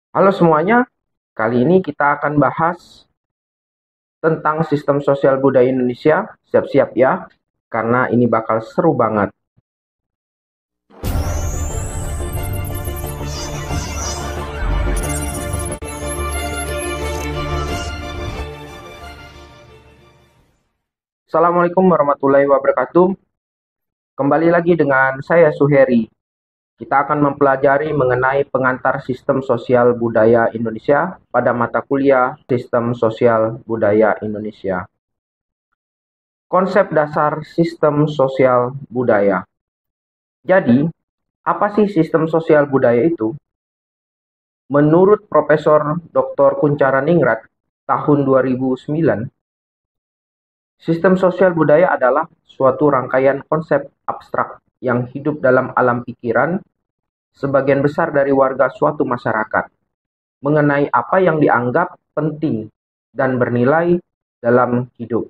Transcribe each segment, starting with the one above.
Halo semuanya, kali ini kita akan bahas tentang sistem sosial budaya Indonesia. Siap-siap ya, karena ini bakal seru banget. Assalamualaikum warahmatullahi wabarakatuh. Kembali lagi dengan saya Suheri. Kita akan mempelajari mengenai pengantar sistem sosial budaya Indonesia pada mata kuliah Sistem Sosial Budaya Indonesia. Konsep dasar sistem sosial budaya. Jadi, apa sih sistem sosial budaya itu? Menurut Profesor Dr. Kuncharaningrat tahun 2009, sistem sosial budaya adalah suatu rangkaian konsep abstrak yang hidup dalam alam pikiran sebagian besar dari warga suatu masyarakat mengenai apa yang dianggap penting dan bernilai dalam hidup.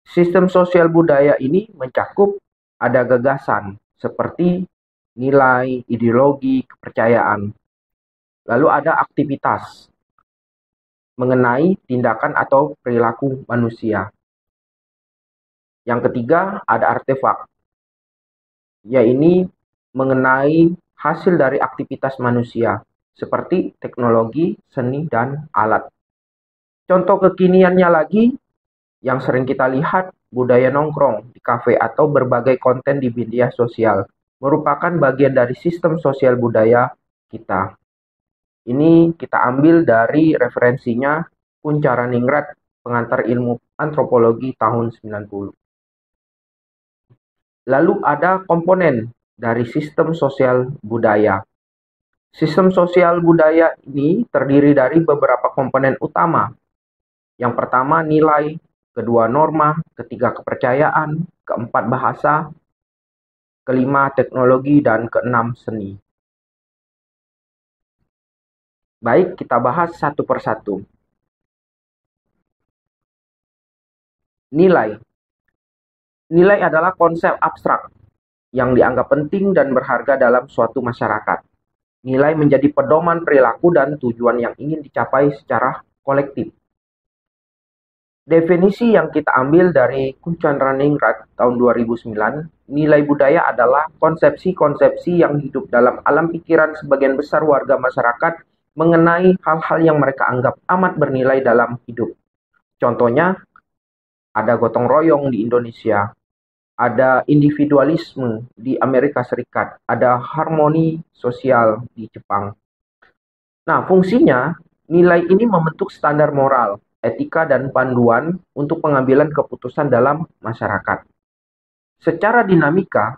Sistem sosial budaya ini mencakup ada gagasan seperti nilai, ideologi, kepercayaan. Lalu ada aktivitas mengenai tindakan atau perilaku manusia. Yang ketiga ada artefak, yaitu mengenai hasil dari aktivitas manusia, seperti teknologi, seni, dan alat. Contoh kekiniannya lagi, yang sering kita lihat, budaya nongkrong di kafe atau berbagai konten di media sosial, merupakan bagian dari sistem sosial budaya kita. Ini kita ambil dari referensinya Kuncharaningrat, pengantar ilmu antropologi tahun 90. Lalu ada komponen dari sistem sosial budaya. Sistem sosial budaya ini terdiri dari beberapa komponen utama. Yang pertama nilai, kedua norma, ketiga kepercayaan, keempat bahasa, kelima teknologi, dan keenam seni. Baik, kita bahas satu persatu. Nilai. Nilai adalah konsep abstrak yang dianggap penting dan berharga dalam suatu masyarakat. Nilai menjadi pedoman perilaku dan tujuan yang ingin dicapai secara kolektif. Definisi yang kita ambil dari Kuncharaningrat tahun 2009, nilai budaya adalah konsepsi-konsepsi yang hidup dalam alam pikiran sebagian besar warga masyarakat mengenai hal-hal yang mereka anggap amat bernilai dalam hidup. Contohnya, ada gotong royong di Indonesia, ada individualisme di Amerika Serikat, ada harmoni sosial di Jepang. Nah, fungsinya, nilai ini membentuk standar moral, etika, dan panduan untuk pengambilan keputusan dalam masyarakat. Secara dinamika,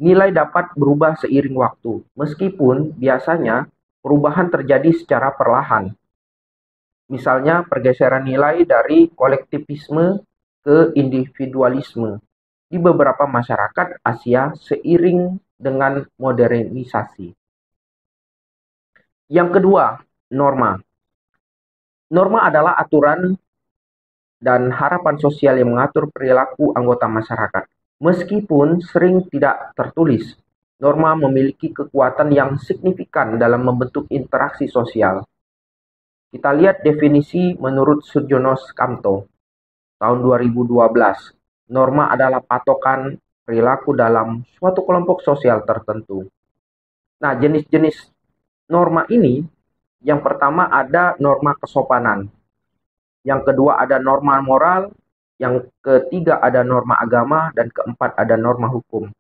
nilai dapat berubah seiring waktu, meskipun biasanya perubahan terjadi secara perlahan. Misalnya, pergeseran nilai dari kolektivisme ke individualisme di beberapa masyarakat Asia seiring dengan modernisasi. Yang kedua, norma. Norma adalah aturan dan harapan sosial yang mengatur perilaku anggota masyarakat. Meskipun sering tidak tertulis, norma memiliki kekuatan yang signifikan dalam membentuk interaksi sosial. Kita lihat definisi menurut Surjono Skamto tahun 2012. Norma adalah patokan perilaku dalam suatu kelompok sosial tertentu. Nah, jenis-jenis norma ini, yang pertama ada norma kesopanan, yang kedua ada norma moral, yang ketiga ada norma agama, dan keempat ada norma hukum.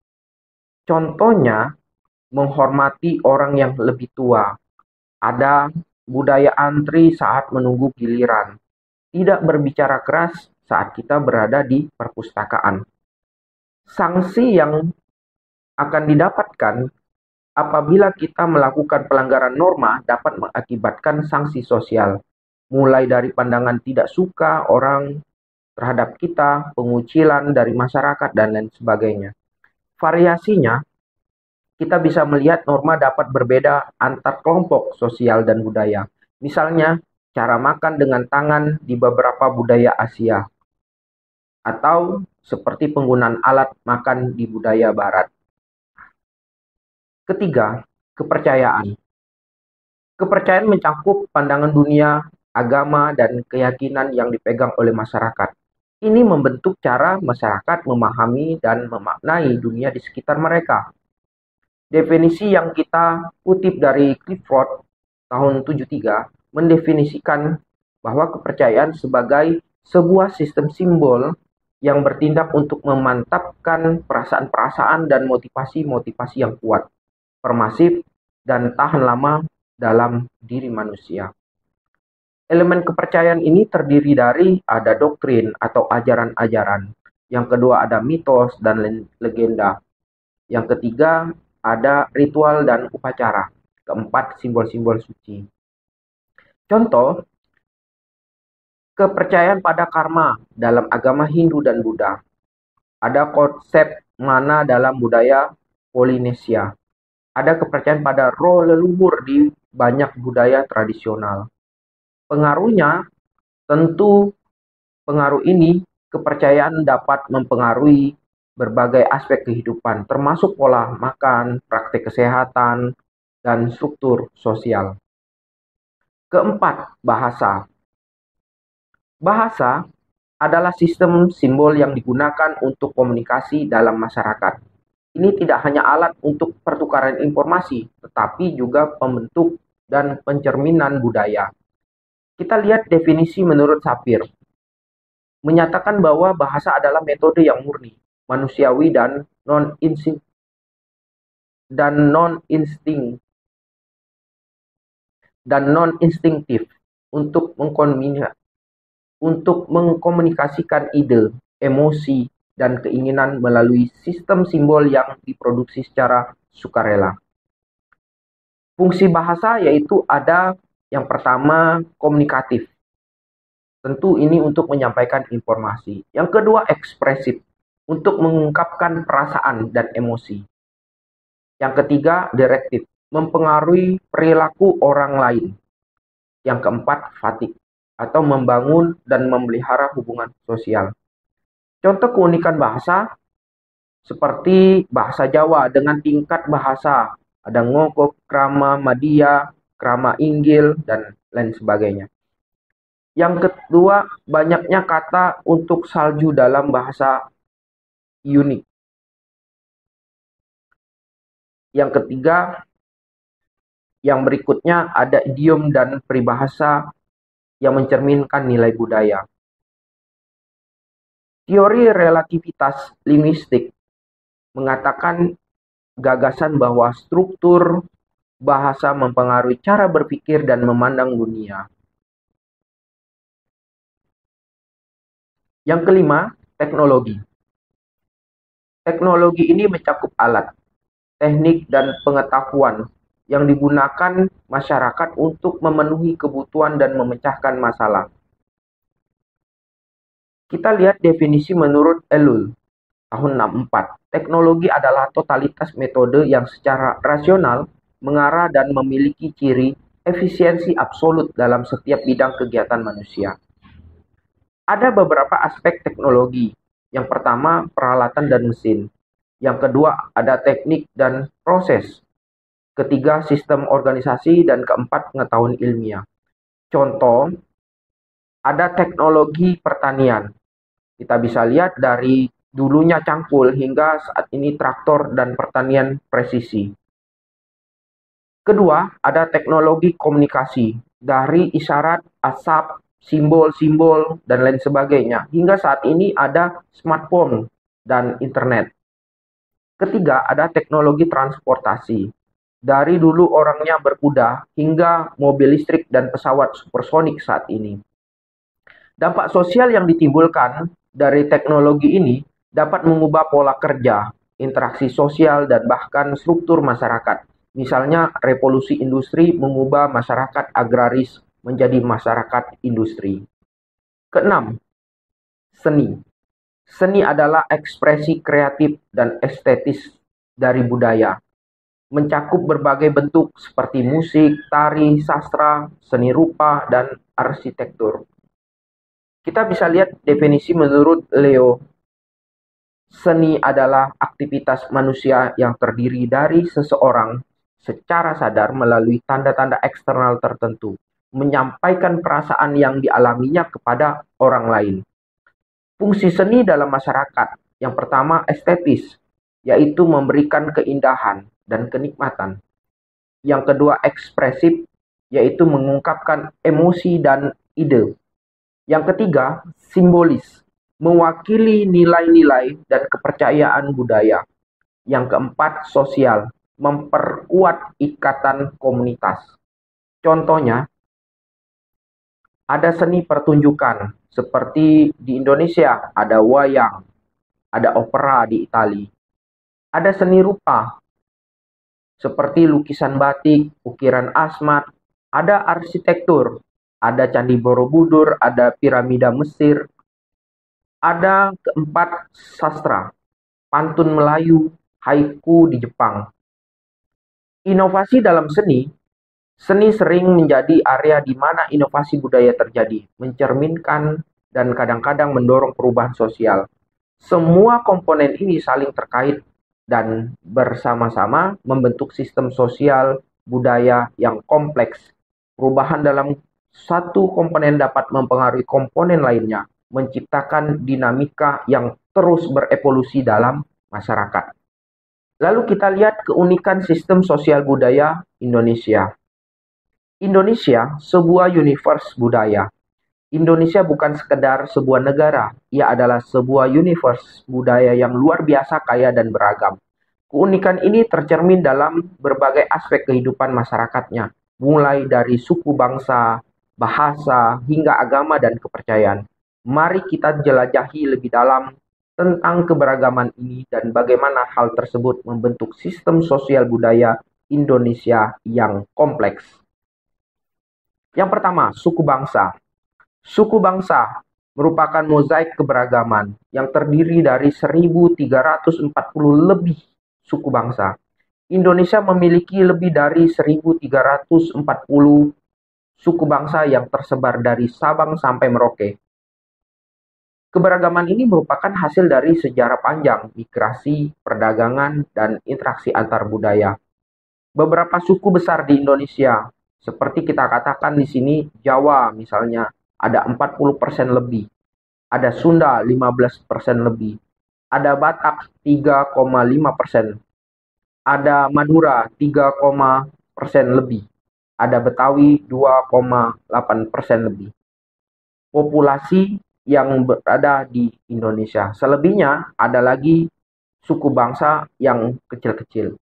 Contohnya, menghormati orang yang lebih tua, ada budaya antri saat menunggu giliran, tidak berbicara keras saat kita berada di perpustakaan. Sanksi yang akan didapatkan apabila kita melakukan pelanggaran norma dapat mengakibatkan sanksi sosial, mulai dari pandangan tidak suka orang terhadap kita, pengucilan dari masyarakat, dan lain sebagainya. Variasinya, kita bisa melihat norma dapat berbeda antar kelompok sosial dan budaya. Misalnya, cara makan dengan tangan di beberapa budaya Asia, atau seperti penggunaan alat makan di budaya Barat. Ketiga, kepercayaan. Kepercayaan mencakup pandangan dunia, agama, dan keyakinan yang dipegang oleh masyarakat. Ini membentuk cara masyarakat memahami dan memaknai dunia di sekitar mereka. Definisi yang kita kutip dari Clifford tahun 73 mendefinisikan bahwa kepercayaan sebagai sebuah sistem simbol yang bertindak untuk memantapkan perasaan-perasaan dan motivasi-motivasi yang kuat, permasif, dan tahan lama dalam diri manusia. Elemen kepercayaan ini terdiri dari ada doktrin atau ajaran-ajaran. Yang kedua ada mitos dan legenda. Yang ketiga ada ritual dan upacara. Keempat, simbol-simbol suci. Contoh, kepercayaan pada karma dalam agama Hindu dan Buddha. Ada konsep mana dalam budaya Polinesia. Ada kepercayaan pada roh leluhur di banyak budaya tradisional. Pengaruhnya, tentu pengaruh ini, kepercayaan dapat mempengaruhi berbagai aspek kehidupan, termasuk pola makan, praktik kesehatan, dan struktur sosial. Keempat, bahasa. Bahasa adalah sistem simbol yang digunakan untuk komunikasi dalam masyarakat. Ini tidak hanya alat untuk pertukaran informasi, tetapi juga pembentuk dan pencerminan budaya. Kita lihat definisi menurut Sapir. Menyatakan bahwa bahasa adalah metode yang murni, manusiawi dan non-instinktif untuk mengkomunikasikan ide, emosi, dan keinginan melalui sistem simbol yang diproduksi secara sukarela. Fungsi bahasa yaitu ada yang pertama komunikatif. Tentu ini untuk menyampaikan informasi. Yang kedua ekspresif, untuk mengungkapkan perasaan dan emosi. Yang ketiga direktif, mempengaruhi perilaku orang lain. Yang keempat fatik, atau membangun dan memelihara hubungan sosial. Contoh keunikan bahasa seperti bahasa Jawa dengan tingkat bahasa. Ada ngoko, krama, madia, krama inggil, dan lain sebagainya. Yang kedua, banyaknya kata untuk salju dalam bahasa unik. Yang ketiga, yang berikutnya ada idiom dan peribahasa yang mencerminkan nilai budaya. Teori relativitas linguistik mengatakan gagasan bahwa struktur bahasa mempengaruhi cara berpikir dan memandang dunia. Yang kelima, teknologi. Teknologi ini mencakup alat, teknik, dan pengetahuan yang digunakan masyarakat untuk memenuhi kebutuhan dan memecahkan masalah. Kita lihat definisi menurut Ellul, tahun 64. Teknologi adalah totalitas metode yang secara rasional mengarah dan memiliki ciri efisiensi absolut dalam setiap bidang kegiatan manusia. Ada beberapa aspek teknologi. Yang pertama, peralatan dan mesin. Yang kedua, ada teknik dan proses. Ketiga, sistem organisasi. Dan keempat, pengetahuan ilmiah. Contoh, ada teknologi pertanian. Kita bisa lihat dari dulunya cangkul hingga saat ini traktor dan pertanian presisi. Kedua, ada teknologi komunikasi. Dari isyarat, asap, simbol-simbol, dan lain sebagainya. Hingga saat ini ada smartphone dan internet. Ketiga, ada teknologi transportasi. Dari dulu orangnya berkuda hingga mobil listrik dan pesawat supersonik saat ini. Dampak sosial yang ditimbulkan dari teknologi ini dapat mengubah pola kerja, interaksi sosial, dan bahkan struktur masyarakat. Misalnya, revolusi industri mengubah masyarakat agraris menjadi masyarakat industri. Keenam, seni. Seni adalah ekspresi kreatif dan estetis dari budaya. Mencakup berbagai bentuk seperti musik, tari, sastra, seni rupa, dan arsitektur. Kita bisa lihat definisi menurut Leo. Seni adalah aktivitas manusia yang terdiri dari seseorang secara sadar melalui tanda-tanda eksternal tertentu, menyampaikan perasaan yang dialaminya kepada orang lain. Fungsi seni dalam masyarakat, yang pertama estetis, yaitu memberikan keindahan dan kenikmatan. Yang kedua ekspresif, yaitu mengungkapkan emosi dan ide. Yang ketiga simbolis, mewakili nilai-nilai dan kepercayaan budaya. Yang keempat sosial, memperkuat ikatan komunitas. Contohnya, ada seni pertunjukan, seperti di Indonesia ada wayang, ada opera di Italia. Ada seni rupa, seperti lukisan batik, ukiran asmat, ada arsitektur, ada Candi Borobudur, ada piramida Mesir. Ada keempat sastra, pantun Melayu, haiku di Jepang. Inovasi dalam seni sering menjadi area di mana inovasi budaya terjadi, mencerminkan dan kadang-kadang mendorong perubahan sosial. Semua komponen ini saling terkait dan bersama-sama membentuk sistem sosial budaya yang kompleks. Perubahan dalam satu komponen dapat mempengaruhi komponen lainnya, menciptakan dinamika yang terus berevolusi dalam masyarakat. Lalu kita lihat keunikan sistem sosial budaya Indonesia. Indonesia sebuah universe budaya. Indonesia bukan sekedar sebuah negara, ia adalah sebuah universe budaya yang luar biasa kaya dan beragam. Keunikan ini tercermin dalam berbagai aspek kehidupan masyarakatnya, mulai dari suku bangsa, bahasa, hingga agama dan kepercayaan. Mari kita jelajahi lebih dalam tentang keberagaman ini dan bagaimana hal tersebut membentuk sistem sosial budaya Indonesia yang kompleks. Yang pertama, suku bangsa. Suku bangsa merupakan mozaik keberagaman yang terdiri dari 1.340 lebih suku bangsa. Indonesia memiliki lebih dari 1.340 suku bangsa yang tersebar dari Sabang sampai Merauke. Keberagaman ini merupakan hasil dari sejarah panjang, migrasi, perdagangan, dan interaksi antar budaya. Beberapa suku besar di Indonesia, seperti kita katakan di sini Jawa misalnya, ada 40% lebih. Ada Sunda 15% lebih. Ada Batak 3,5%. Ada Madura 3% lebih. Ada Betawi 2,8% lebih. Populasi yang berada di Indonesia. Selebihnya ada lagi suku bangsa yang kecil-kecil.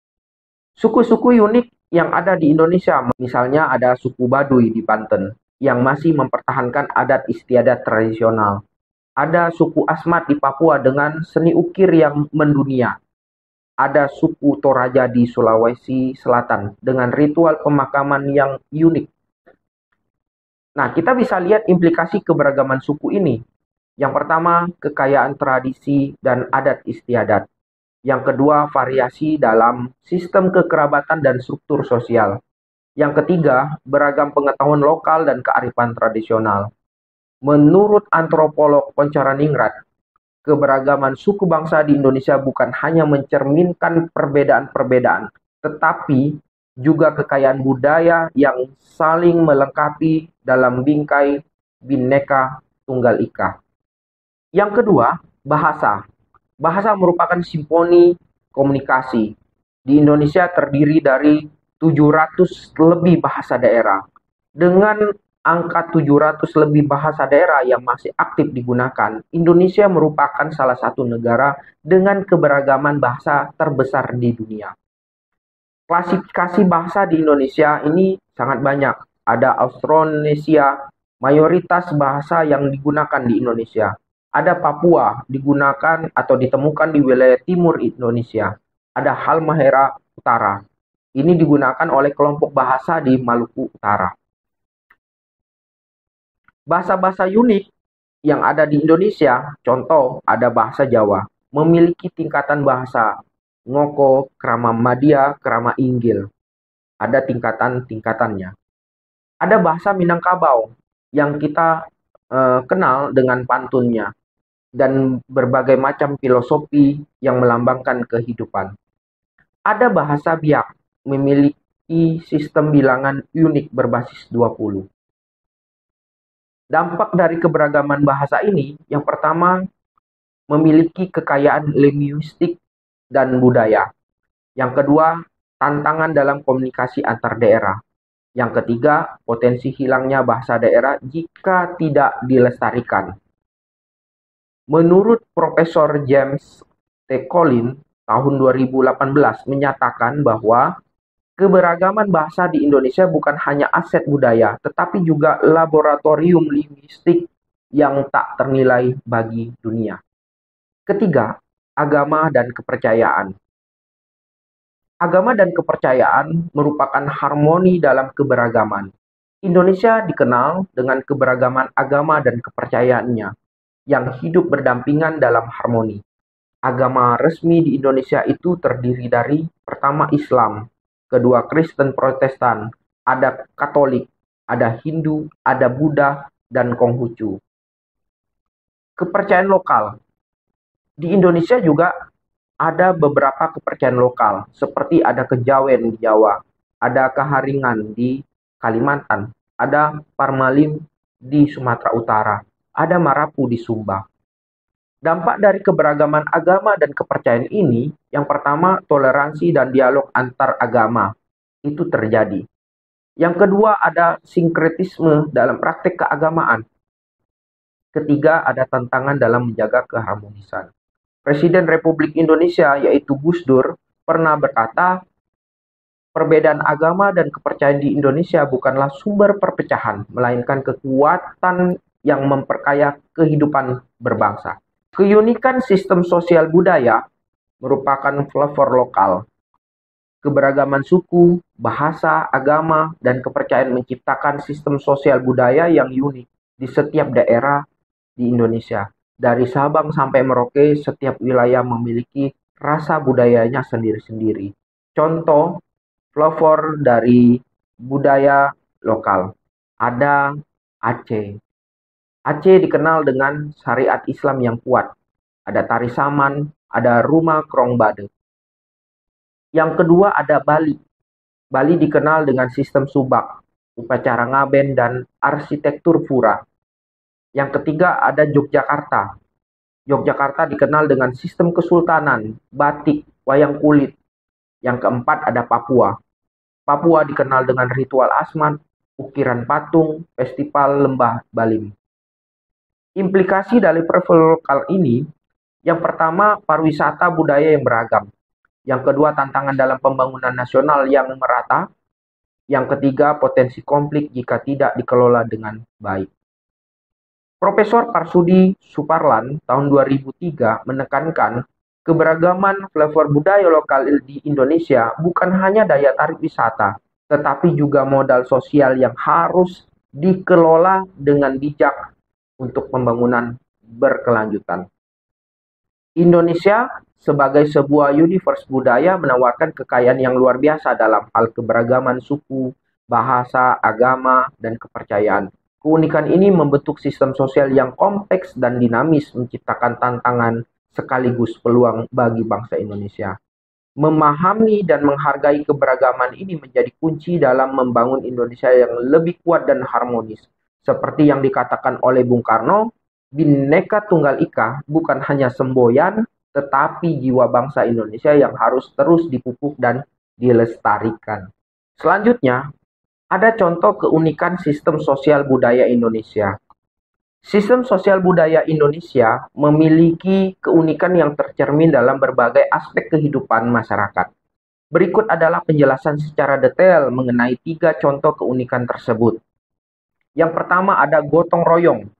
Suku-suku unik yang ada di Indonesia, misalnya ada suku Baduy di Banten yang masih mempertahankan adat istiadat tradisional. Ada suku Asmat di Papua dengan seni ukir yang mendunia. Ada suku Toraja di Sulawesi Selatan dengan ritual pemakaman yang unik. Nah, kita bisa lihat implikasi keberagaman suku ini. Yang pertama, kekayaan tradisi dan adat istiadat. Yang kedua, variasi dalam sistem kekerabatan dan struktur sosial. Yang ketiga, beragam pengetahuan lokal dan kearifan tradisional. Menurut antropolog Poncaraningrat, keberagaman suku bangsa di Indonesia bukan hanya mencerminkan perbedaan-perbedaan, tetapi juga kekayaan budaya yang saling melengkapi dalam bingkai Bhinneka Tunggal Ika. Yang kedua, bahasa. Bahasa merupakan simfoni komunikasi. Di Indonesia terdiri dari 700 lebih bahasa daerah. Dengan angka 700 lebih bahasa daerah yang masih aktif digunakan, Indonesia merupakan salah satu negara dengan keberagaman bahasa terbesar di dunia. Klasifikasi bahasa di Indonesia ini sangat banyak. Ada Austronesia, mayoritas bahasa yang digunakan di Indonesia. Ada Papua, digunakan atau ditemukan di wilayah timur Indonesia. Ada Halmahera Utara. Ini digunakan oleh kelompok bahasa di Maluku Utara. Bahasa-bahasa unik yang ada di Indonesia, contoh ada bahasa Jawa, memiliki tingkatan bahasa Ngoko, Krama Madia, Krama Inggil. Ada tingkatan-tingkatannya. Ada bahasa Minangkabau yang kita kenal dengan pantunnya. dan berbagai macam filosofi yang melambangkan kehidupan. Ada bahasa Biak memiliki sistem bilangan unik berbasis 20. Dampak dari keberagaman bahasa ini, yang pertama, memiliki kekayaan linguistik dan budaya. Yang kedua, tantangan dalam komunikasi antar daerah. Yang ketiga, potensi hilangnya bahasa daerah jika tidak dilestarikan. Menurut Profesor James T. Collins tahun 2018 menyatakan bahwa keberagaman bahasa di Indonesia bukan hanya aset budaya, tetapi juga laboratorium linguistik yang tak ternilai bagi dunia. Ketiga, agama dan kepercayaan. Agama dan kepercayaan merupakan harmoni dalam keberagaman. Indonesia dikenal dengan keberagaman agama dan kepercayaannya yang hidup berdampingan dalam harmoni. Agama resmi di Indonesia itu terdiri dari pertama Islam, kedua Kristen Protestan, ada Katolik, ada Hindu, ada Buddha, dan Konghucu. Kepercayaan lokal. Di Indonesia juga ada beberapa kepercayaan lokal, seperti ada Kejawen di Jawa, ada Keharingan di Kalimantan, ada Parmalim di Sumatera Utara, ada Marapu di Sumba. Dampak dari keberagaman agama dan kepercayaan ini, yang pertama, toleransi dan dialog antar agama itu terjadi. Yang kedua, ada sinkretisme dalam praktek keagamaan. Ketiga, ada tantangan dalam menjaga keharmonisan. Presiden Republik Indonesia, yaitu Gus Dur, pernah berkata, perbedaan agama dan kepercayaan di Indonesia bukanlah sumber perpecahan, melainkan kekuatan yang memperkaya kehidupan berbangsa. Keunikan sistem sosial budaya merupakan flavor lokal. Keberagaman suku, bahasa, agama, dan kepercayaan menciptakan sistem sosial budaya yang unik di setiap daerah di Indonesia. Dari Sabang sampai Merauke, setiap wilayah memiliki rasa budayanya sendiri-sendiri. Contoh, flavor dari budaya lokal. Ada Aceh. Aceh dikenal dengan syariat Islam yang kuat. Ada tari saman, ada rumah krong bade. Yang kedua ada Bali. Bali dikenal dengan sistem subak, upacara ngaben, dan arsitektur pura. Yang ketiga ada Yogyakarta. Yogyakarta dikenal dengan sistem kesultanan, batik, wayang kulit. Yang keempat ada Papua. Papua dikenal dengan ritual asmat, ukiran patung, festival lembah Balim. Implikasi dari profil lokal ini, yang pertama pariwisata budaya yang beragam. Yang kedua tantangan dalam pembangunan nasional yang merata. Yang ketiga potensi konflik jika tidak dikelola dengan baik. Profesor Parsudi Suparlan tahun 2003 menekankan keberagaman flavor budaya lokal di Indonesia bukan hanya daya tarik wisata, tetapi juga modal sosial yang harus dikelola dengan bijak untuk pembangunan berkelanjutan. Indonesia sebagai sebuah universe budaya menawarkan kekayaan yang luar biasa dalam hal keberagaman suku, bahasa, agama, dan kepercayaan. Keunikan ini membentuk sistem sosial yang kompleks dan dinamis, menciptakan tantangan sekaligus peluang bagi bangsa Indonesia. Memahami dan menghargai keberagaman ini menjadi kunci dalam membangun Indonesia yang lebih kuat dan harmonis. Seperti yang dikatakan oleh Bung Karno, Bhinneka Tunggal Ika bukan hanya semboyan, tetapi jiwa bangsa Indonesia yang harus terus dipupuk dan dilestarikan. Selanjutnya, ada contoh keunikan sistem sosial budaya Indonesia. Sistem sosial budaya Indonesia memiliki keunikan yang tercermin dalam berbagai aspek kehidupan masyarakat. Berikut adalah penjelasan secara detail mengenai 3 contoh keunikan tersebut. Yang pertama ada gotong royong.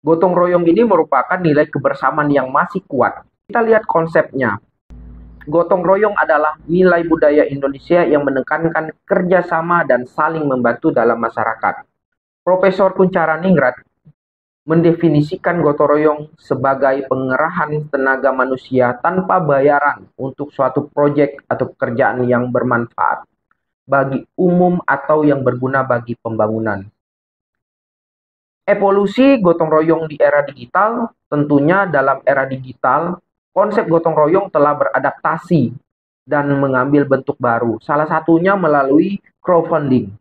Gotong royong ini merupakan nilai kebersamaan yang masih kuat. Kita lihat konsepnya. Gotong royong adalah nilai budaya Indonesia yang menekankan kerjasama dan saling membantu dalam masyarakat. Profesor Kuncharaningrat mendefinisikan gotong royong sebagai pengerahan tenaga manusia tanpa bayaran untuk suatu proyek atau pekerjaan yang bermanfaat bagi umum atau yang berguna bagi pembangunan. Evolusi gotong royong di era digital, tentunya dalam era digital, konsep gotong royong telah beradaptasi dan mengambil bentuk baru. Salah satunya melalui crowdfunding.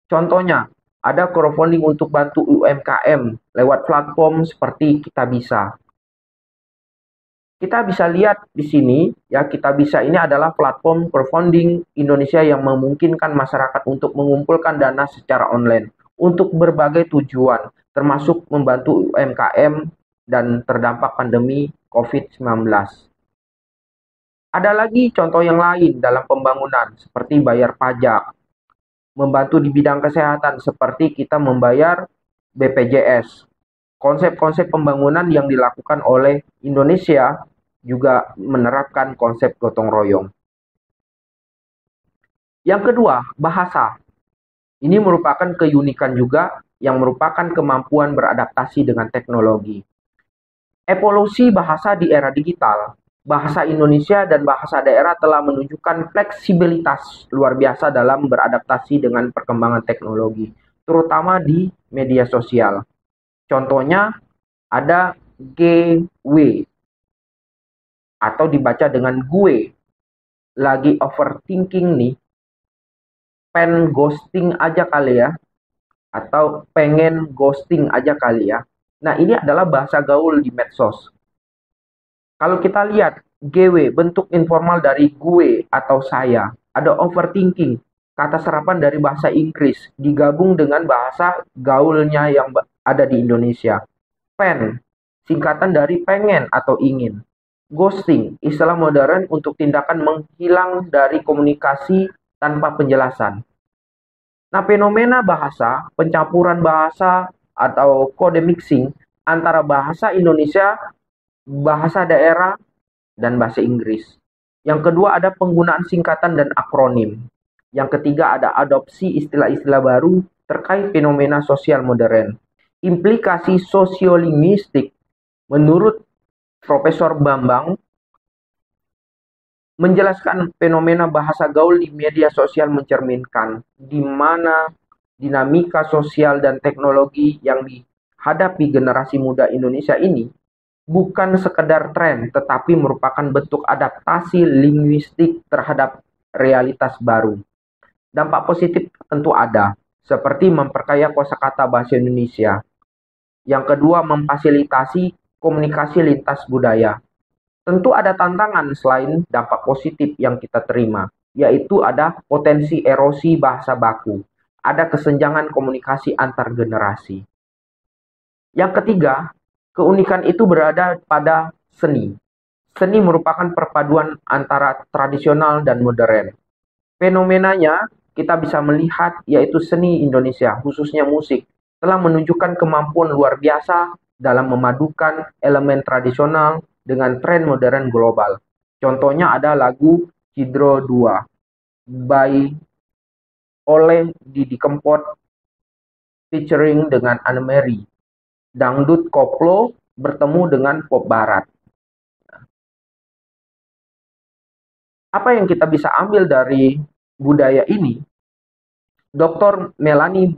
Contohnya, ada crowdfunding untuk bantu UMKM lewat platform seperti Kitabisa. Kita bisa lihat di sini, ya, Kitabisa ini adalah platform crowdfunding Indonesia yang memungkinkan masyarakat untuk mengumpulkan dana secara online untuk berbagai tujuan, termasuk membantu UMKM dan terdampak pandemi COVID-19. Ada lagi contoh yang lain dalam pembangunan, seperti bayar pajak, membantu di bidang kesehatan, seperti kita membayar BPJS. Konsep-konsep pembangunan yang dilakukan oleh Indonesia juga menerapkan konsep gotong royong. Yang kedua, bahasa. Ini merupakan keunikan juga yang merupakan kemampuan beradaptasi dengan teknologi. Evolusi bahasa di era digital, bahasa Indonesia dan bahasa daerah telah menunjukkan fleksibilitas luar biasa dalam beradaptasi dengan perkembangan teknologi, terutama di media sosial. Contohnya ada GW atau dibaca dengan gue. Lagi overthinking nih, pen ghosting aja kali ya, atau pengen ghosting aja kali ya. Nah, ini adalah bahasa gaul di medsos. Kalau kita lihat GW, bentuk informal dari gue atau saya. Ada overthinking, kata serapan dari bahasa Inggris, digabung dengan bahasa gaulnya yang ada di Indonesia. Pen, singkatan dari pengen atau ingin. Ghosting, istilah modern untuk tindakan menghilang dari komunikasi tanpa penjelasan. Nah, fenomena bahasa, pencampuran bahasa atau kode mixing antara bahasa Indonesia, bahasa daerah, dan bahasa Inggris. Yang kedua ada penggunaan singkatan dan akronim. Yang ketiga ada adopsi istilah-istilah baru terkait fenomena sosial modern. Implikasi sosiolinguistik menurut Profesor Bambang menjelaskan fenomena bahasa gaul di media sosial mencerminkan di mana dinamika sosial dan teknologi yang dihadapi generasi muda Indonesia ini bukan sekedar tren, tetapi merupakan bentuk adaptasi linguistik terhadap realitas baru. Dampak positif tentu ada, seperti memperkaya kosakata bahasa Indonesia. Yang kedua, memfasilitasi komunikasi lintas budaya. Tentu ada tantangan selain dampak positif yang kita terima, yaitu ada potensi erosi bahasa baku, ada kesenjangan komunikasi antar generasi. Yang ketiga, keunikan itu berada pada seni. Seni merupakan perpaduan antara tradisional dan modern. Fenomenanya kita bisa melihat yaitu seni Indonesia, khususnya musik, telah menunjukkan kemampuan luar biasa dalam memadukan elemen tradisional dengan tren modern global. Contohnya ada lagu Cidro 2 by oleh Didi Kempot featuring dengan Anne Mary. Dangdut koplo bertemu dengan pop barat. Apa yang kita bisa ambil dari budaya ini? Dr. Melanie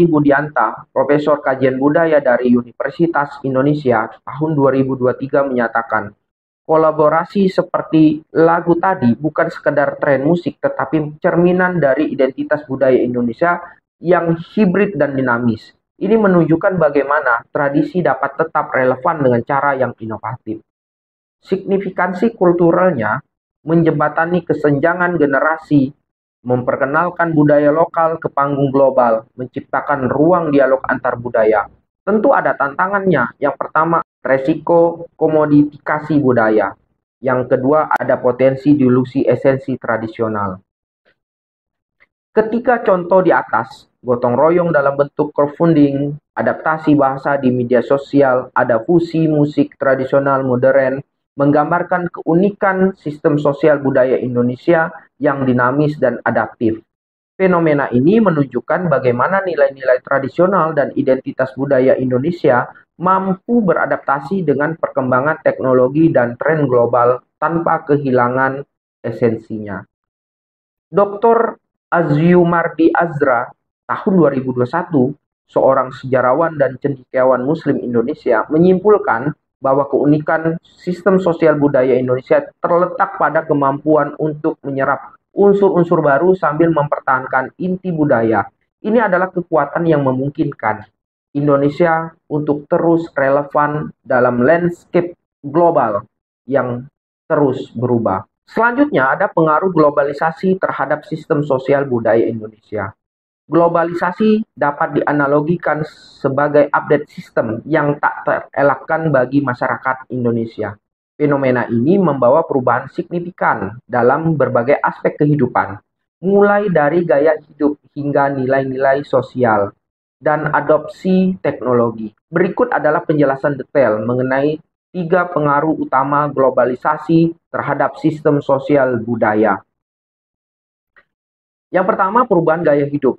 Budianta, Profesor Kajian Budaya dari Universitas Indonesia tahun 2023 menyatakan, kolaborasi seperti lagu tadi bukan sekedar tren musik, tetapi cerminan dari identitas budaya Indonesia yang hibrid dan dinamis. Ini menunjukkan bagaimana tradisi dapat tetap relevan dengan cara yang inovatif. Signifikansi kulturalnya menjembatani kesenjangan generasi, memperkenalkan budaya lokal ke panggung global, menciptakan ruang dialog antar budaya. Tentu ada tantangannya. Yang pertama, resiko komodifikasi budaya. Yang kedua, ada potensi dilusi esensi tradisional. Ketika contoh di atas, gotong royong dalam bentuk crowdfunding, adaptasi bahasa di media sosial, ada fusi musik tradisional modern, menggambarkan keunikan sistem sosial budaya Indonesia yang dinamis dan adaptif. Fenomena ini menunjukkan bagaimana nilai-nilai tradisional dan identitas budaya Indonesia mampu beradaptasi dengan perkembangan teknologi dan tren global tanpa kehilangan esensinya. Dr. Aziumardi Azra tahun 2021, seorang sejarawan dan cendekiawan Muslim Indonesia menyimpulkan bahwa keunikan sistem sosial budaya Indonesia terletak pada kemampuan untuk menyerap unsur-unsur baru sambil mempertahankan inti budaya. Ini adalah kekuatan yang memungkinkan Indonesia untuk terus relevan dalam landscape global yang terus berubah. Selanjutnya ada pengaruh globalisasi terhadap sistem sosial budaya Indonesia. Globalisasi dapat dianalogikan sebagai update sistem yang tak terelakkan bagi masyarakat Indonesia. Fenomena ini membawa perubahan signifikan dalam berbagai aspek kehidupan, mulai dari gaya hidup hingga nilai-nilai sosial dan adopsi teknologi. Berikut adalah penjelasan detail mengenai 3 pengaruh utama globalisasi terhadap sistem sosial budaya. Yang pertama, perubahan gaya hidup.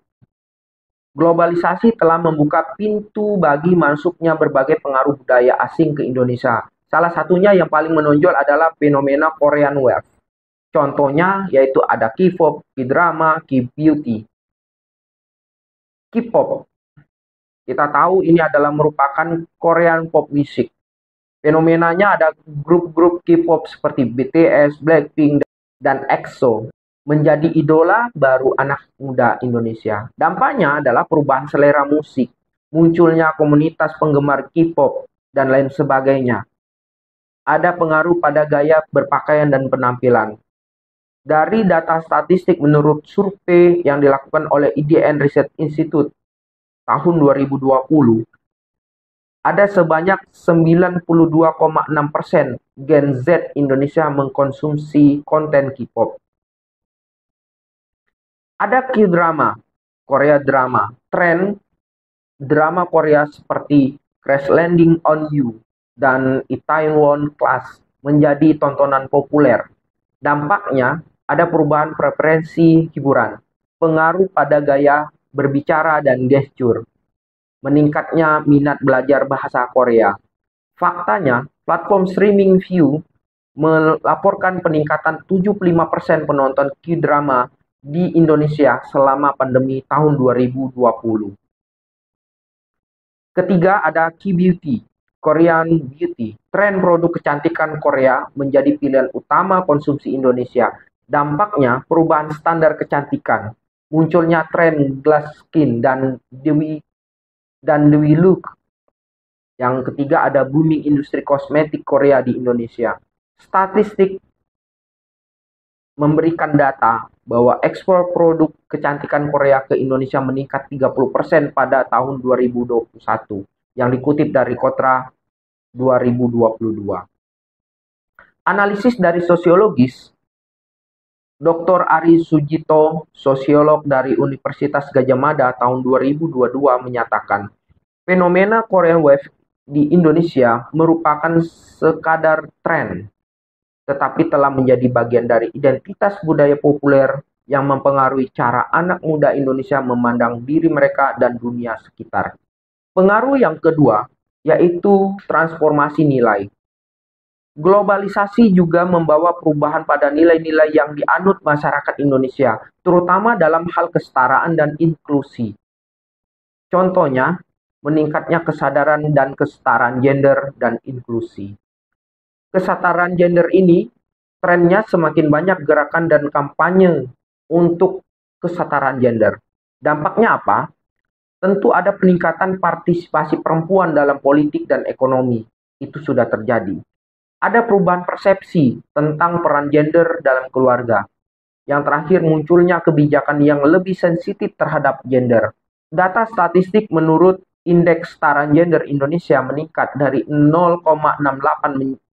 Globalisasi telah membuka pintu bagi masuknya berbagai pengaruh budaya asing ke Indonesia. Salah satunya yang paling menonjol adalah fenomena Korean Wave. Contohnya yaitu ada K-pop, K-drama, K-beauty. K-pop, kita tahu ini adalah merupakan Korean pop music. Fenomenanya ada grup-grup K-pop seperti BTS, Blackpink, dan EXO menjadi idola baru anak muda Indonesia. Dampaknya adalah perubahan selera musik, munculnya komunitas penggemar K-pop, dan lain sebagainya. Ada pengaruh pada gaya berpakaian dan penampilan. Dari data statistik menurut survei yang dilakukan oleh IDN Research Institute tahun 2020, ada sebanyak 92,6% Gen Z Indonesia mengkonsumsi konten K-pop. Ada K-drama, Korea drama. Tren drama Korea seperti Crash Landing on You dan Itaewon Class menjadi tontonan populer. Dampaknya ada perubahan preferensi hiburan, pengaruh pada gaya berbicara dan gestur, meningkatnya minat belajar bahasa Korea. Faktanya, platform streaming Viu melaporkan peningkatan 75% penonton K-drama di Indonesia selama pandemi tahun 2020. Ketiga ada K-beauty, Korean beauty. Tren produk kecantikan Korea menjadi pilihan utama konsumsi Indonesia. Dampaknya perubahan standar kecantikan, munculnya tren glass skin dan dewy look. Yang ketiga ada booming industri kosmetik Korea di Indonesia. Statistik memberikan data bahwa ekspor produk kecantikan Korea ke Indonesia meningkat 30% pada tahun 2021 yang dikutip dari Kotra 2022. Analisis dari sosiologis, Dr. Ari Sujito, sosiolog dari Universitas Gadjah Mada tahun 2022 menyatakan, fenomena Korean Wave di Indonesia merupakan sekadar tren, tetapi telah menjadi bagian dari identitas budaya populer yang mempengaruhi cara anak muda Indonesia memandang diri mereka dan dunia sekitar. Pengaruh yang kedua yaitu transformasi nilai. Globalisasi juga membawa perubahan pada nilai-nilai yang dianut masyarakat Indonesia, terutama dalam hal kesetaraan dan inklusi. Contohnya, meningkatnya kesadaran dan kesetaraan gender dan inklusi. Kesetaraan gender ini, trennya semakin banyak gerakan dan kampanye untuk kesetaraan gender. Dampaknya apa? Tentu ada peningkatan partisipasi perempuan dalam politik dan ekonomi. Itu sudah terjadi. Ada perubahan persepsi tentang peran gender dalam keluarga. Yang terakhir munculnya kebijakan yang lebih sensitif terhadap gender. Data statistik menurut Indeks Kesetaraan Gender Indonesia meningkat dari 0,68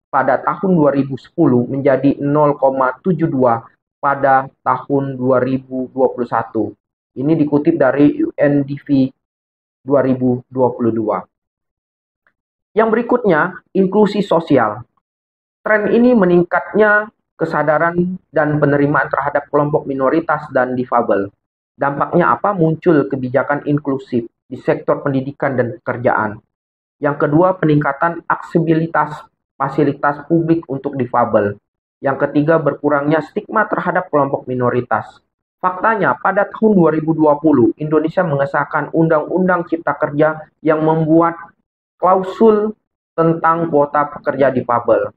pada tahun 2010 menjadi 0,72 pada tahun 2021. Ini dikutip dari UNDP 2022. Yang berikutnya, inklusi sosial. Tren ini meningkatnya kesadaran dan penerimaan terhadap kelompok minoritas dan difabel. Dampaknya apa? Muncul kebijakan inklusif di sektor pendidikan dan pekerjaan. Yang kedua, peningkatan aksesibilitas fasilitas publik untuk difabel. Yang ketiga, berkurangnya stigma terhadap kelompok minoritas. Faktanya, pada tahun 2020, Indonesia mengesahkan Undang-Undang Cipta Kerja yang membuat klausul tentang kuota pekerja difabel.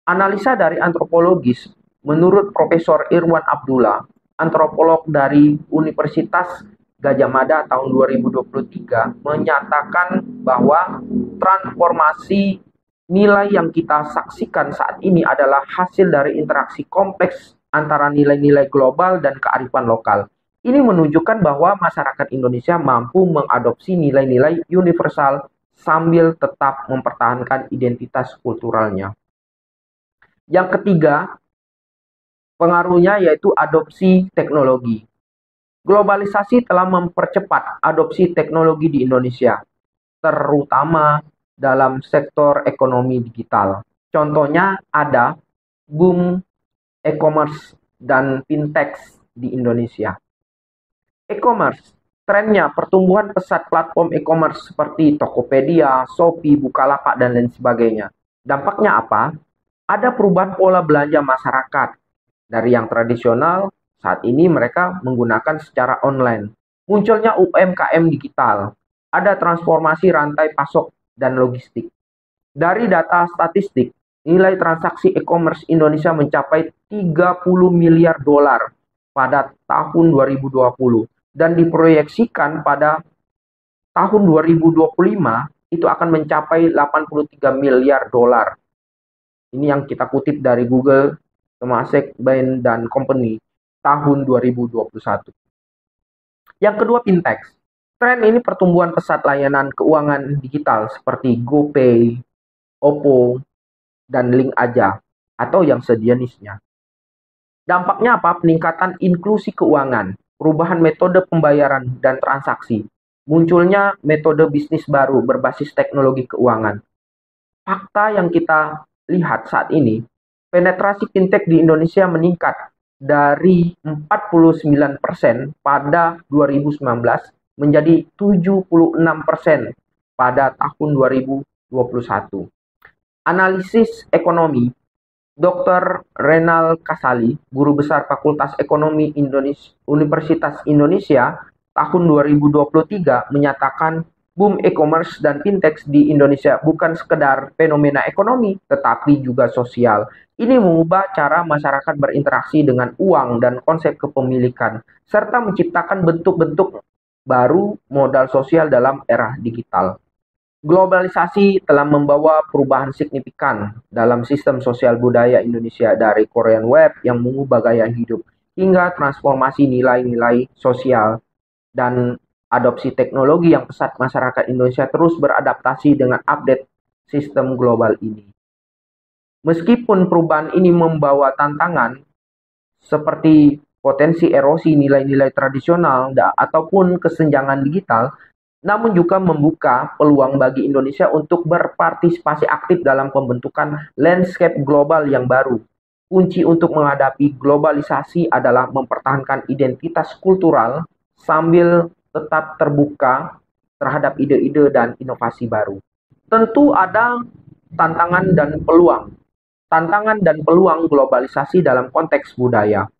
Analisa dari antropologis, menurut Profesor Irwan Abdullah, antropolog dari Universitas Gadjah Mada tahun 2023, menyatakan bahwa transformasi nilai yang kita saksikan saat ini adalah hasil dari interaksi kompleks antara nilai-nilai global dan kearifan lokal. Ini menunjukkan bahwa masyarakat Indonesia mampu mengadopsi nilai-nilai universal sambil tetap mempertahankan identitas kulturalnya. Yang ketiga, pengaruhnya yaitu adopsi teknologi. Globalisasi telah mempercepat adopsi teknologi di Indonesia, terutama dalam sektor ekonomi digital. Contohnya ada boom e-commerce dan fintech di Indonesia. E-commerce, trennya pertumbuhan pesat platform e-commerce seperti Tokopedia, Shopee, Bukalapak, dan lain sebagainya. Dampaknya apa? Ada perubahan pola belanja masyarakat. Dari yang tradisional, saat ini mereka menggunakan secara online. Munculnya UMKM digital. Ada transformasi rantai pasok dan logistik. Dari data statistik, nilai transaksi e-commerce Indonesia mencapai 30 miliar dolar pada tahun 2020 dan diproyeksikan pada tahun 2025 itu akan mencapai 83 miliar dolar. Ini yang kita kutip dari Google, Temasek, Bain, dan Company tahun 2021. Yang kedua, fintech. Tren ini pertumbuhan pesat layanan keuangan digital seperti GoPay, Oppo, dan Link Aja, atau yang sejenisnya. Dampaknya apa? Peningkatan inklusi keuangan, perubahan metode pembayaran dan transaksi, munculnya metode bisnis baru berbasis teknologi keuangan. Fakta yang kita lihat saat ini, penetrasi fintech di Indonesia meningkat dari 49% pada 2019 menjadi 76% pada tahun 2021. Analisis ekonomi, Dr. Renal Kasali, Guru Besar Fakultas Ekonomi Universitas Indonesia tahun 2023 menyatakan boom e-commerce dan fintech di Indonesia bukan sekedar fenomena ekonomi, tetapi juga sosial. Ini mengubah cara masyarakat berinteraksi dengan uang dan konsep kepemilikan, serta menciptakan bentuk-bentuk baru modal sosial dalam era digital. Globalisasi telah membawa perubahan signifikan dalam sistem sosial budaya Indonesia, dari Korean Web yang mengubah gaya hidup hingga transformasi nilai-nilai sosial dan adopsi teknologi yang pesat. Masyarakat Indonesia terus beradaptasi dengan update sistem global ini. Meskipun perubahan ini membawa tantangan seperti potensi erosi nilai-nilai tradisional ataupun kesenjangan digital, namun juga membuka peluang bagi Indonesia untuk berpartisipasi aktif dalam pembentukan landscape global yang baru. Kunci untuk menghadapi globalisasi adalah mempertahankan identitas kultural sambil tetap terbuka terhadap ide-ide dan inovasi baru. Tentu ada tantangan dan peluang. Tantangan dan peluang globalisasi dalam konteks budaya.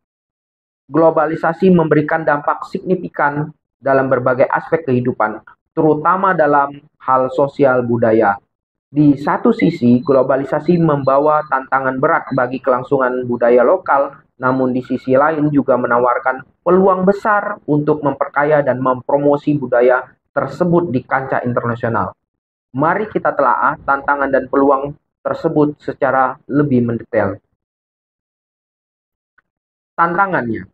Globalisasi memberikan dampak signifikan dalam berbagai aspek kehidupan, terutama dalam hal sosial budaya. Di satu sisi, globalisasi membawa tantangan berat bagi kelangsungan budaya lokal, namun di sisi lain juga menawarkan peluang besar untuk memperkaya dan mempromosi budaya tersebut di kancah internasional. Mari kita telaah tantangan dan peluang tersebut secara lebih mendetail. Tantangannya,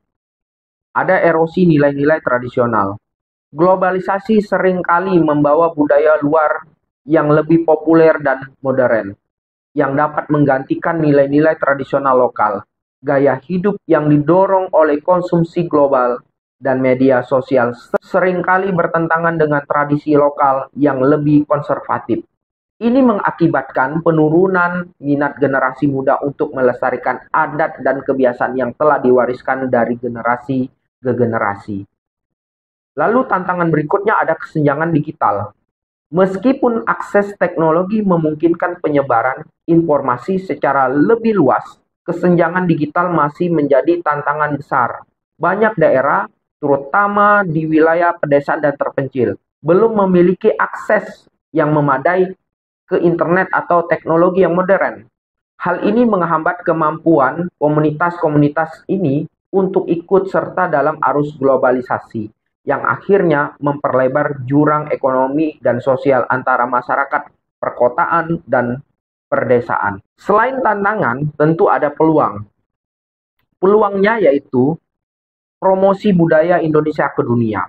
ada erosi nilai-nilai tradisional. Globalisasi seringkali membawa budaya luar yang lebih populer dan modern, yang dapat menggantikan nilai-nilai tradisional lokal. Gaya hidup yang didorong oleh konsumsi global dan media sosial seringkali bertentangan dengan tradisi lokal yang lebih konservatif. Ini mengakibatkan penurunan minat generasi muda untuk melestarikan adat dan kebiasaan yang telah diwariskan dari generasi ke generasi. Lalu tantangan berikutnya ada kesenjangan digital. Meskipun akses teknologi memungkinkan penyebaran informasi secara lebih luas, kesenjangan digital masih menjadi tantangan besar. Banyak daerah, terutama di wilayah pedesaan dan terpencil, belum memiliki akses yang memadai ke internet atau teknologi yang modern. Hal ini menghambat kemampuan komunitas-komunitas ini untuk ikut serta dalam arus globalisasi, yang akhirnya memperlebar jurang ekonomi dan sosial antara masyarakat perkotaan dan perdesaan. Selain tantangan, tentu ada peluang. Peluangnya yaitu promosi budaya Indonesia ke dunia.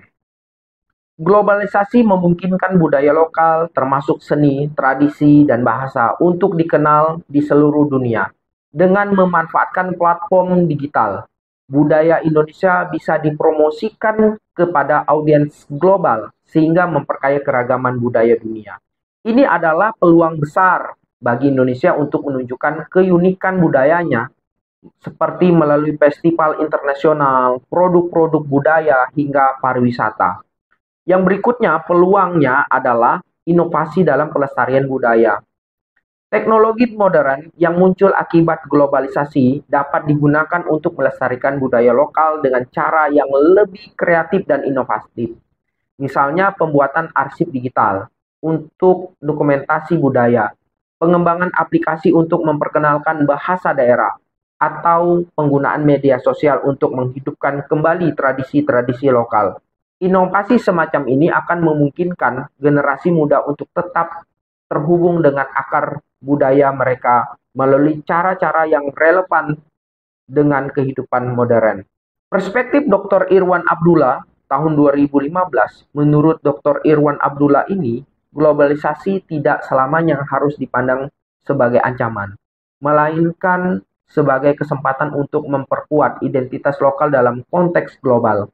Globalisasi memungkinkan budaya lokal, termasuk seni, tradisi, dan bahasa, untuk dikenal di seluruh dunia. Dengan memanfaatkan platform digital, budaya Indonesia bisa dipromosikan kepada audiens global, sehingga memperkaya keragaman budaya dunia. Ini adalah peluang besar bagi Indonesia untuk menunjukkan keunikan budayanya, seperti melalui festival internasional, produk-produk budaya, hingga pariwisata. Yang berikutnya, peluangnya adalah inovasi dalam pelestarian budaya. Teknologi modern yang muncul akibat globalisasi dapat digunakan untuk melestarikan budaya lokal dengan cara yang lebih kreatif dan inovatif. Misalnya pembuatan arsip digital untuk dokumentasi budaya, pengembangan aplikasi untuk memperkenalkan bahasa daerah, atau penggunaan media sosial untuk menghidupkan kembali tradisi-tradisi lokal. Inovasi semacam ini akan memungkinkan generasi muda untuk tetap terhubung dengan akar budaya mereka melalui cara-cara yang relevan dengan kehidupan modern. Perspektif Dr. Irwan Abdullah tahun 2015, menurut Dr. Irwan Abdullah ini, globalisasi tidak selamanya harus dipandang sebagai ancaman, melainkan sebagai kesempatan untuk memperkuat identitas lokal dalam konteks global.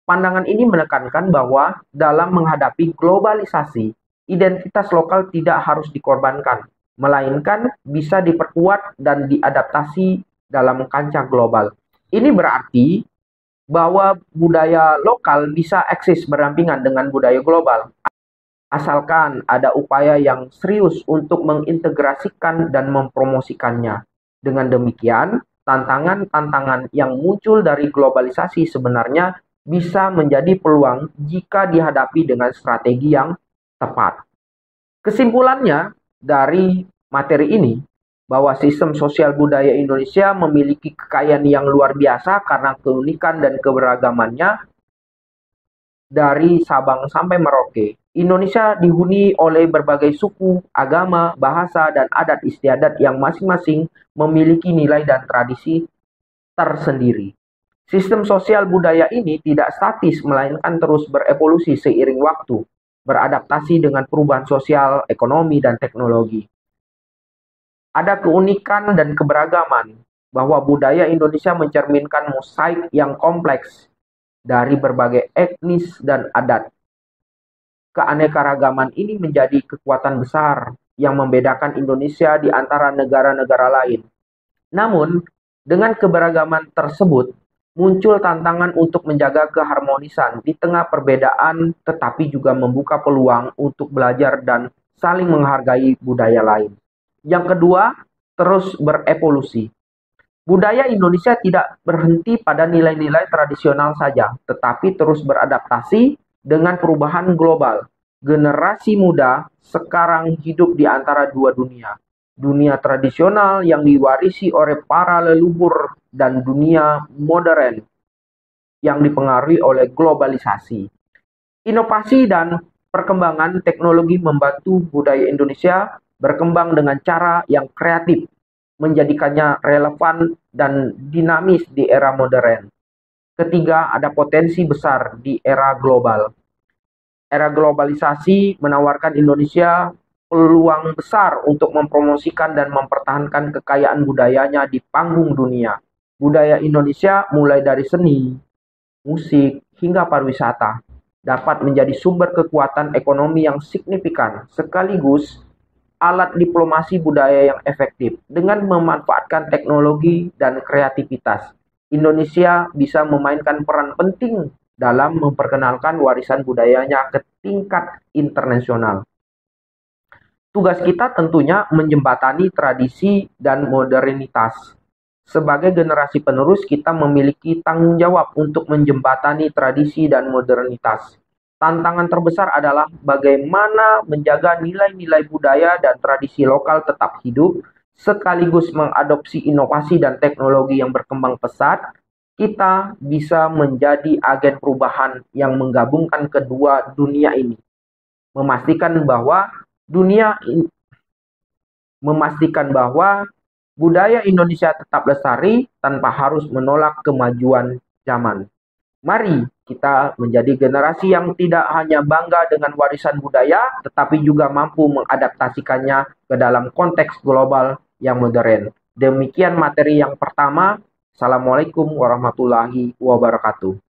Pandangan ini menekankan bahwa dalam menghadapi globalisasi, identitas lokal tidak harus dikorbankan, melainkan bisa diperkuat dan diadaptasi dalam kancah global. Ini berarti bahwa budaya lokal bisa eksis berdampingan dengan budaya global, asalkan ada upaya yang serius untuk mengintegrasikan dan mempromosikannya. Dengan demikian, tantangan-tantangan yang muncul dari globalisasi sebenarnya bisa menjadi peluang jika dihadapi dengan strategi yang tepat. Kesimpulannya dari materi ini, bahwa sistem sosial budaya Indonesia memiliki kekayaan yang luar biasa karena keunikan dan keberagamannya dari Sabang sampai Merauke. Indonesia dihuni oleh berbagai suku, agama, bahasa, dan adat istiadat yang masing-masing memiliki nilai dan tradisi tersendiri. Sistem sosial budaya ini tidak statis, melainkan terus berevolusi seiring waktu, beradaptasi dengan perubahan sosial, ekonomi, dan teknologi. Ada keunikan dan keberagaman, bahwa budaya Indonesia mencerminkan mosaik yang kompleks dari berbagai etnis dan adat. Keanekaragaman ini menjadi kekuatan besar yang membedakan Indonesia di antara negara-negara lain. Namun, dengan keberagaman tersebut, muncul tantangan untuk menjaga keharmonisan di tengah perbedaan, tetapi juga membuka peluang untuk belajar dan saling menghargai budaya lain. Yang kedua, terus berevolusi. Budaya Indonesia tidak berhenti pada nilai-nilai tradisional saja, tetapi terus beradaptasi dengan perubahan global. Generasi muda sekarang hidup di antara dua dunia. Dunia tradisional yang diwarisi oleh para leluhur dan dunia modern yang dipengaruhi oleh globalisasi. Inovasi dan perkembangan teknologi membantu budaya Indonesia berkembang dengan cara yang kreatif, menjadikannya relevan dan dinamis di era modern. Ketiga, ada potensi besar di era global. Era globalisasi menawarkan Indonesia peluang besar untuk mempromosikan dan mempertahankan kekayaan budayanya di panggung dunia. Budaya Indonesia mulai dari seni, musik, hingga pariwisata dapat menjadi sumber kekuatan ekonomi yang signifikan, sekaligus alat diplomasi budaya yang efektif. Dengan memanfaatkan teknologi dan kreativitas, Indonesia bisa memainkan peran penting dalam memperkenalkan warisan budayanya ke tingkat internasional. Tugas kita tentunya menjembatani tradisi dan modernitas Sebagai generasi penerus, kita memiliki tanggung jawab untuk menjembatani tradisi dan modernitas. Tantangan terbesar adalah bagaimana menjaga nilai-nilai budaya dan tradisi lokal tetap hidup, sekaligus mengadopsi inovasi dan teknologi yang berkembang pesat. Kita bisa menjadi agen perubahan yang menggabungkan kedua dunia ini, memastikan bahwa dunia memastikan bahwa budaya Indonesia tetap lestari tanpa harus menolak kemajuan zaman. Mari kita menjadi generasi yang tidak hanya bangga dengan warisan budaya, tetapi juga mampu mengadaptasikannya ke dalam konteks global yang modern. Demikian materi yang pertama. Assalamualaikum warahmatullahi wabarakatuh.